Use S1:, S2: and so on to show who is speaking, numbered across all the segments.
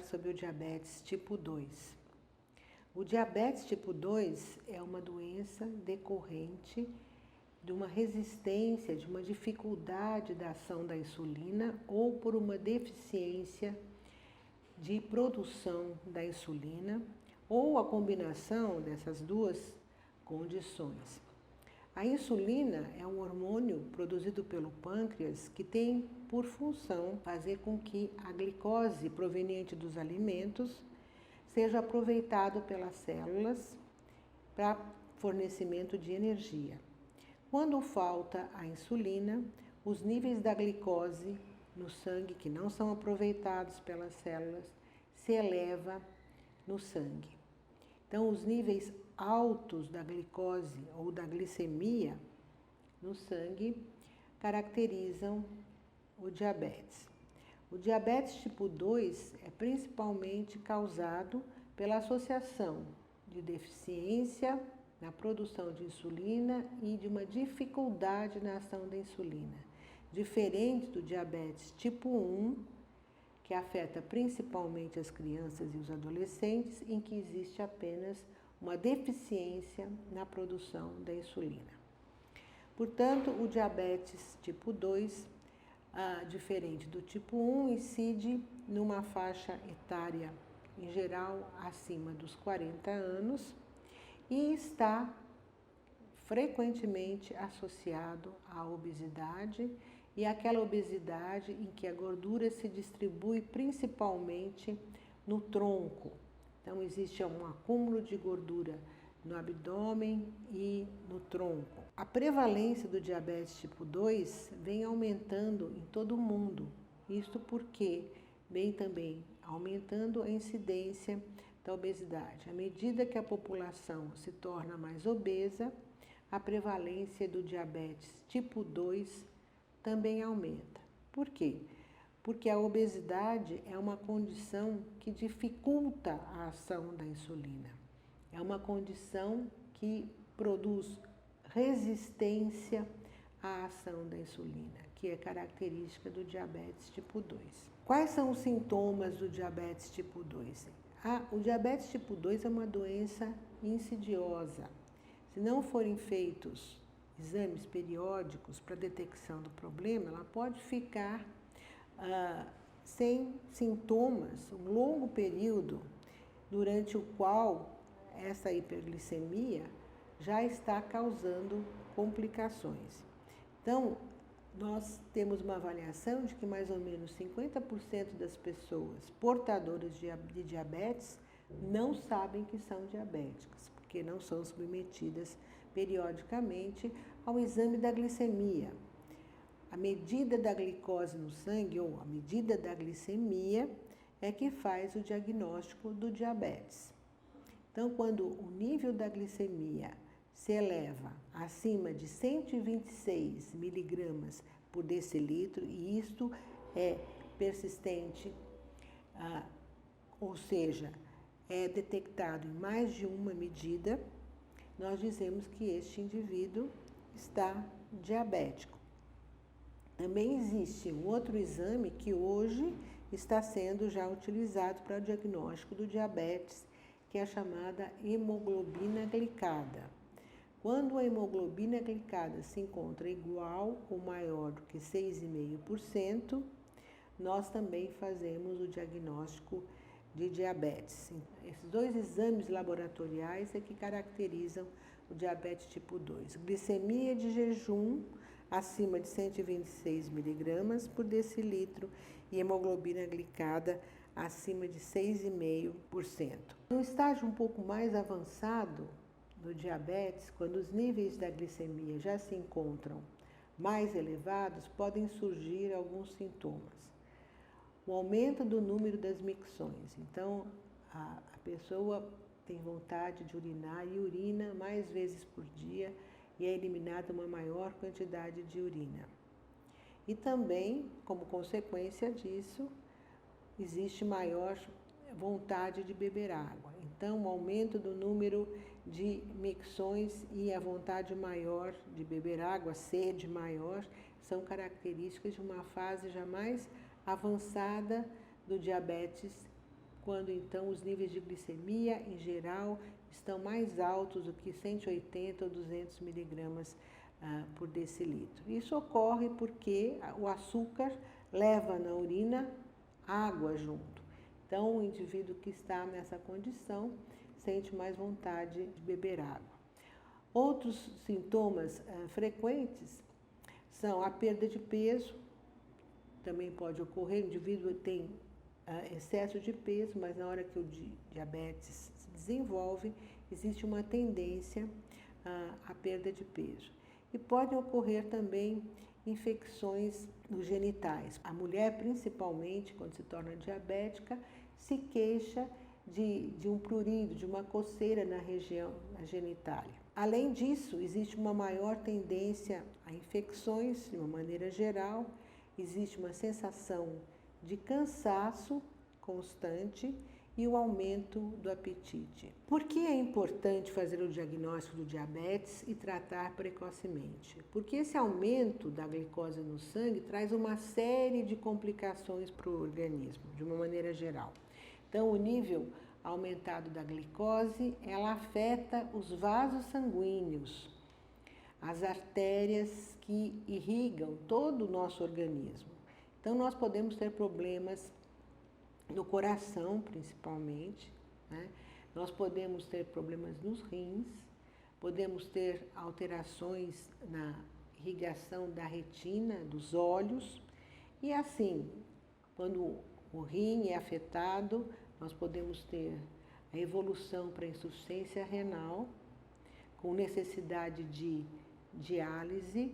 S1: sobre o diabetes tipo 2. O diabetes tipo 2 é uma doença decorrente de uma resistência, de uma dificuldade da ação da insulina ou por uma deficiência de produção da insulina ou a combinação dessas duas condições. A insulina é um hormônio produzido pelo pâncreas que tem por função fazer com que a glicose proveniente dos alimentos seja aproveitado pelas células para fornecimento de energia. Quando falta a insulina, os níveis da glicose no sangue, que não são aproveitados pelas células, se eleva no sangue. Então, os níveis altos da glicose ou da glicemia no sangue caracterizam o diabetes. O diabetes tipo 2 é principalmente causado pela associação de deficiência na produção de insulina e de uma dificuldade na ação da insulina, diferente do diabetes tipo 1, que afeta principalmente as crianças e os adolescentes, em que existe apenas uma deficiência na produção da insulina. Portanto, o diabetes tipo 2, diferente do tipo 1, incide numa faixa etária, em geral, acima dos 40 anos e está frequentemente associado à obesidade e àquela obesidade em que a gordura se distribui principalmente no tronco. Então, existe um acúmulo de gordura no abdômen e no tronco. A prevalência do diabetes tipo 2 vem aumentando em todo o mundo. Isto porque vem também aumentando a incidência da obesidade. À medida que a população se torna mais obesa, a prevalência do diabetes tipo 2 também aumenta. Por quê? Porque a obesidade é uma condição que dificulta a ação da insulina. É uma condição que produz resistência à ação da insulina, que é característica do diabetes tipo 2. Quais são os sintomas do diabetes tipo 2? O diabetes tipo 2 é uma doença insidiosa. Se não forem feitos exames periódicos para detecção do problema, ela pode ficar sem sintomas um longo período, durante o qual essa hiperglicemia já está causando complicações. Então, nós temos uma avaliação de que mais ou menos 50% das pessoas portadoras de diabetes não sabem que são diabéticas, porque não são submetidas periodicamente ao exame da glicemia. A medida da glicose no sangue ou a medida da glicemia é que faz o diagnóstico do diabetes. Então, quando o nível da glicemia se eleva acima de 126 miligramas por decilitro, e isto é persistente, ou seja, é detectado em mais de uma medida, nós dizemos que este indivíduo está diabético. Também existe um outro exame que hoje está sendo já utilizado para o diagnóstico do diabetes, que é a chamada hemoglobina glicada. Quando a hemoglobina glicada se encontra igual ou maior do que 6,5%, nós também fazemos o diagnóstico de diabetes. Esses dois exames laboratoriais é que caracterizam o diabetes tipo 2. Glicemia de jejum acima de 126 miligramas por decilitro e hemoglobina glicada acima de 6,5%. No estágio um pouco mais avançado do diabetes, quando os níveis da glicemia já se encontram mais elevados, podem surgir alguns sintomas. O aumento do número das micções. Então, a pessoa tem vontade de urinar e urina mais vezes por dia e é eliminada uma maior quantidade de urina. E também, como consequência disso, existe maior vontade de beber água. Então, o aumento do número de micções e a vontade maior de beber água, a sede maior, são características de uma fase já mais avançada do diabetes quando então os níveis de glicemia, em geral, estão mais altos do que 180 ou 200 miligramas por decilitro. Isso ocorre porque o açúcar leva na urina água junto. Então, o indivíduo que está nessa condição sente mais vontade de beber água. Outros sintomas frequentes são a perda de peso, também pode ocorrer, o indivíduo tem excesso de peso, mas na hora que o diabetes se desenvolve, existe uma tendência à perda de peso. E podem ocorrer também infecções nos genitais. A mulher, principalmente, quando se torna diabética, se queixa de um prurido, de uma coceira na região genitália. Além disso, existe uma maior tendência a infecções, de uma maneira geral, existe uma sensação de cansaço constante e o aumento do apetite. Por que é importante fazer o diagnóstico do diabetes e tratar precocemente? Porque esse aumento da glicose no sangue traz uma série de complicações para o organismo, de uma maneira geral. Então, o nível aumentado da glicose, ela afeta os vasos sanguíneos, as artérias que irrigam todo o nosso organismo. Então, nós podemos ter problemas no coração, principalmente, né? Nós podemos ter problemas nos rins, podemos ter alterações na irrigação da retina, dos olhos, e assim, quando o rim é afetado, nós podemos ter a evolução para a insuficiência renal, com necessidade de diálise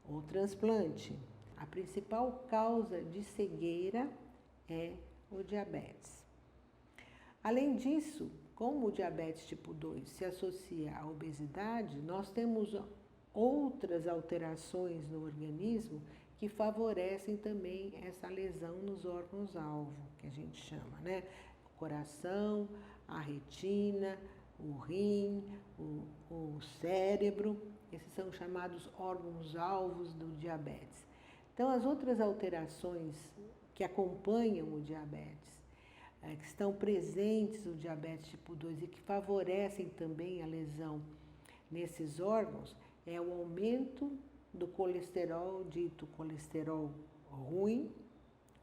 S1: ou transplante. A principal causa de cegueira é o diabetes. Além disso, como o diabetes tipo 2 se associa à obesidade, nós temos outras alterações no organismo que favorecem também essa lesão nos órgãos-alvo, que a gente chama, né? O coração, a retina, o rim, o cérebro, esses são chamados órgãos-alvos do diabetes. Então, as outras alterações que acompanham o diabetes, que estão presentes no diabetes tipo 2 e que favorecem também a lesão nesses órgãos, é o aumento do colesterol, dito colesterol ruim,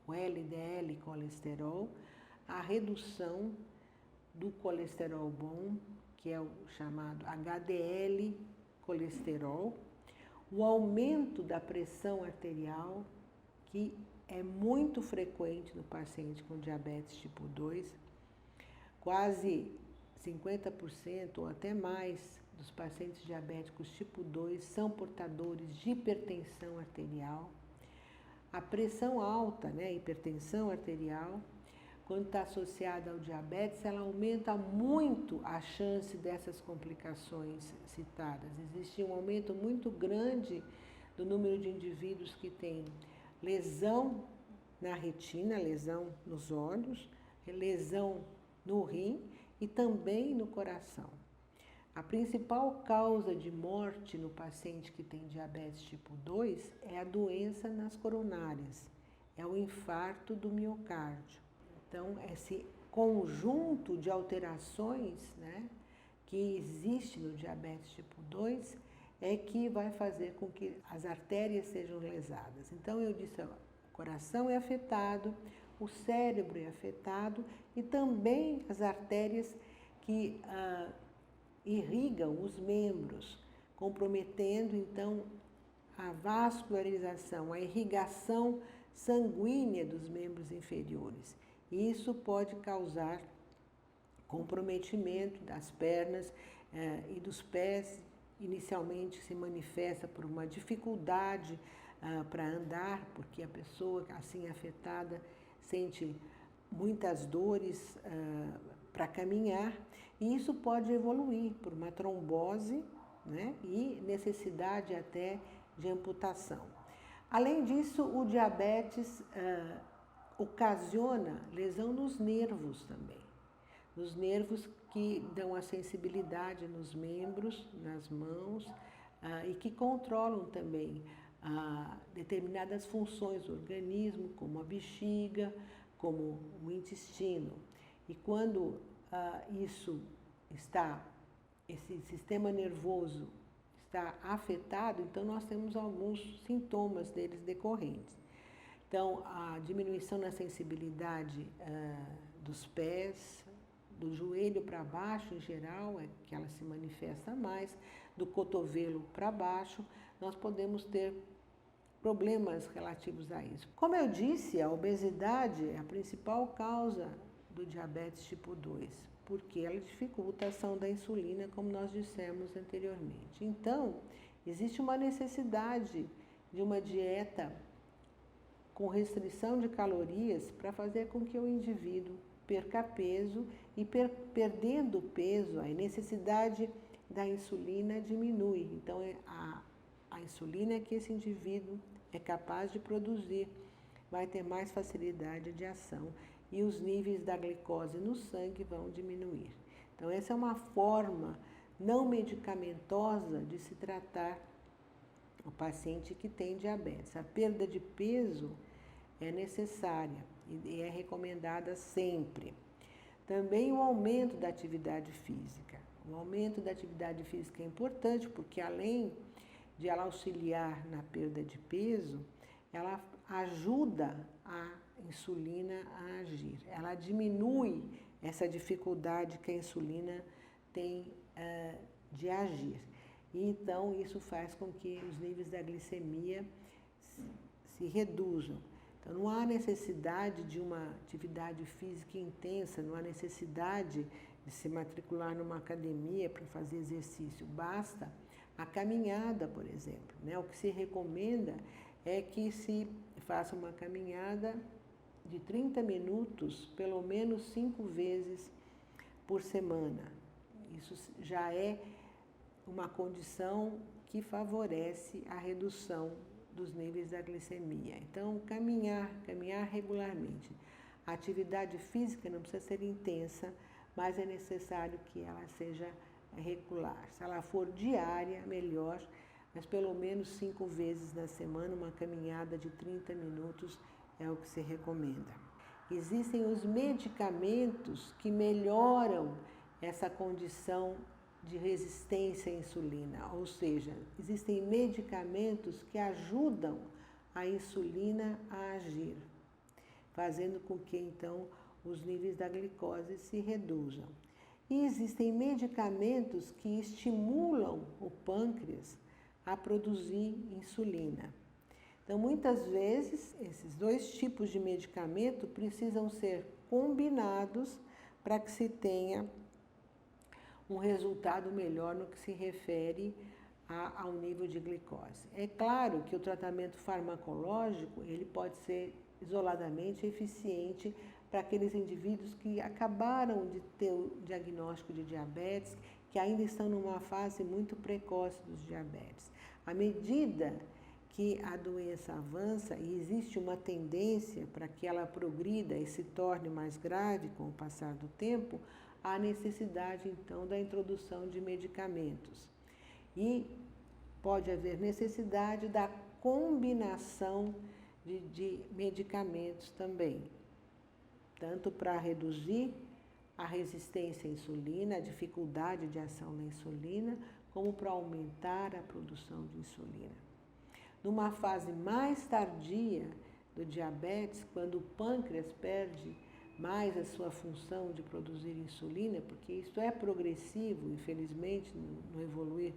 S1: o LDL colesterol, a redução do colesterol bom, que é o chamado HDL colesterol, o aumento da pressão arterial, que é muito frequente no paciente com diabetes tipo 2, quase 50% ou até mais dos pacientes diabéticos tipo 2 são portadores de hipertensão arterial. A pressão alta, né, hipertensão arterial, quando está associada ao diabetes, ela aumenta muito a chance dessas complicações citadas. Existe um aumento muito grande do número de indivíduos que têm lesão na retina, lesão nos olhos, lesão no rim e também no coração. A principal causa de morte no paciente que tem diabetes tipo 2 é a doença nas coronárias, é o infarto do miocárdio. Então, esse conjunto de alterações, né, que existe no diabetes tipo 2 é que vai fazer com que as artérias sejam lesadas. Então, eu disse, o coração é afetado, o cérebro é afetado e também as artérias que irrigam os membros, comprometendo então a vascularização, a irrigação sanguínea dos membros inferiores. Isso pode causar comprometimento das pernas e dos pés. Inicialmente se manifesta por uma dificuldade para andar, porque a pessoa assim afetada sente muitas dores para caminhar, e isso pode evoluir por uma trombose, né, e necessidade até de amputação. Além disso, o diabetes ocasiona lesão nos nervos também, nos nervos que dão a sensibilidade nos membros, nas mãos, e que controlam também determinadas funções do organismo, como a bexiga, como o intestino. E quando esse sistema nervoso está afetado, então nós temos alguns sintomas deles decorrentes. Então, a diminuição na sensibilidade dos pés, do joelho para baixo, em geral, é que ela se manifesta mais, do cotovelo para baixo, nós podemos ter problemas relativos a isso. Como eu disse, a obesidade é a principal causa do diabetes tipo 2, porque ela dificulta a ação da insulina, como nós dissemos anteriormente. Então, existe uma necessidade de uma dieta com restrição de calorias para fazer com que o indivíduo perca peso e perdendo peso, a necessidade da insulina diminui. Então, a insulina que esse indivíduo é capaz de produzir vai ter mais facilidade de ação e os níveis da glicose no sangue vão diminuir. Então, essa é uma forma não medicamentosa de se tratar o paciente que tem diabetes. A perda de peso é necessária e é recomendada sempre. Também o aumento da atividade física. O aumento da atividade física é importante porque, além de ela auxiliar na perda de peso, ela ajuda a insulina a agir. Ela diminui essa dificuldade que a insulina tem de agir. E então isso faz com que os níveis da glicemia se reduzam. Então não há necessidade de uma atividade física intensa, não há necessidade de se matricular numa academia para fazer exercício. Basta a caminhada, por exemplo, né? O que se recomenda é que se faça uma caminhada de 30 minutos, pelo menos 5 vezes por semana. Isso já é uma condição que favorece a redução dos níveis da glicemia. Então, caminhar regularmente. A atividade física não precisa ser intensa, mas é necessário que ela seja regular. Se ela for diária, melhor, mas pelo menos 5 vezes na semana, uma caminhada de 30 minutos é o que se recomenda. Existem os medicamentos que melhoram essa condição de resistência à insulina, ou seja, existem medicamentos que ajudam a insulina a agir, fazendo com que então os níveis da glicose se reduzam. E existem medicamentos que estimulam o pâncreas a produzir insulina. Então, muitas vezes, esses dois tipos de medicamento precisam ser combinados para que se tenha um resultado melhor no que se refere ao nível de glicose. É claro que o tratamento farmacológico ele pode ser isoladamente eficiente para aqueles indivíduos que acabaram de ter o diagnóstico de diabetes, que ainda estão numa fase muito precoce dos diabetes. À medida que a doença avança e existe uma tendência para que ela progrida e se torne mais grave com o passar do tempo, há necessidade, então, da introdução de medicamentos. E pode haver necessidade da combinação de medicamentos também, tanto para reduzir a resistência à insulina, a dificuldade de ação da insulina, como para aumentar a produção de insulina. Numa fase mais tardia do diabetes, quando o pâncreas perde mais a sua função de produzir insulina, porque isso é progressivo, infelizmente, no evoluir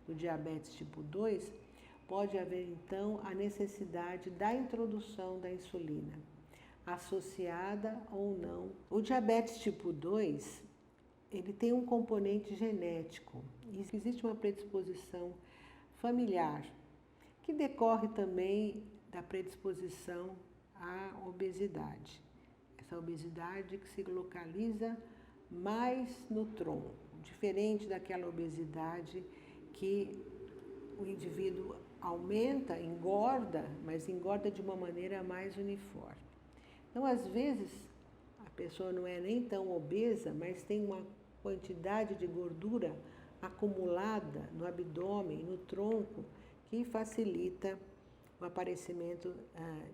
S1: do diabetes tipo 2, pode haver então a necessidade da introdução da insulina, associada ou não. O diabetes tipo 2, ele tem um componente genético, e existe uma predisposição familiar, que decorre também da predisposição à obesidade. Essa obesidade que se localiza mais no tronco, diferente daquela obesidade que o indivíduo aumenta, engorda, mas engorda de uma maneira mais uniforme. Então, às vezes, a pessoa não é nem tão obesa, mas tem uma quantidade de gordura acumulada no abdômen, no tronco, que facilita o aparecimento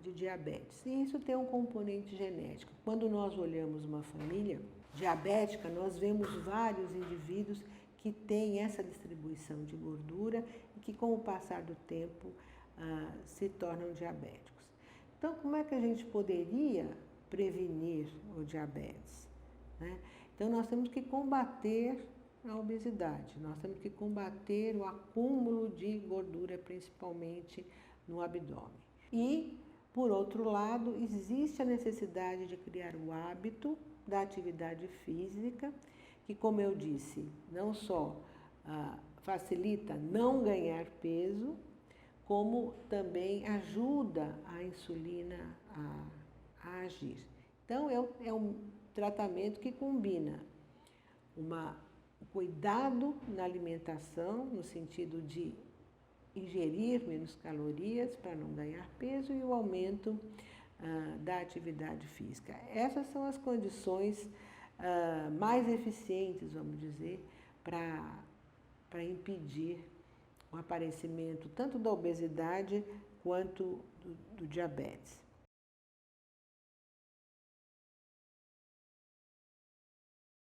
S1: de diabetes. E isso tem um componente genético. Quando nós olhamos uma família diabética, nós vemos vários indivíduos que têm essa distribuição de gordura e que, com o passar do tempo, se tornam diabéticos. Então, como é que a gente poderia prevenir o diabetes, né? Então, nós temos que combater a obesidade, nós temos que combater o acúmulo de gordura, principalmente no abdômen. E, por outro lado, existe a necessidade de criar o hábito da atividade física, que, como eu disse, não só facilita não ganhar peso, como também ajuda a insulina a agir. Então, é um tratamento que combina um cuidado na alimentação, no sentido de ingerir menos calorias para não ganhar peso, e o aumento da atividade física. Essas são as condições mais eficientes, vamos dizer, para impedir o aparecimento tanto da obesidade quanto do diabetes.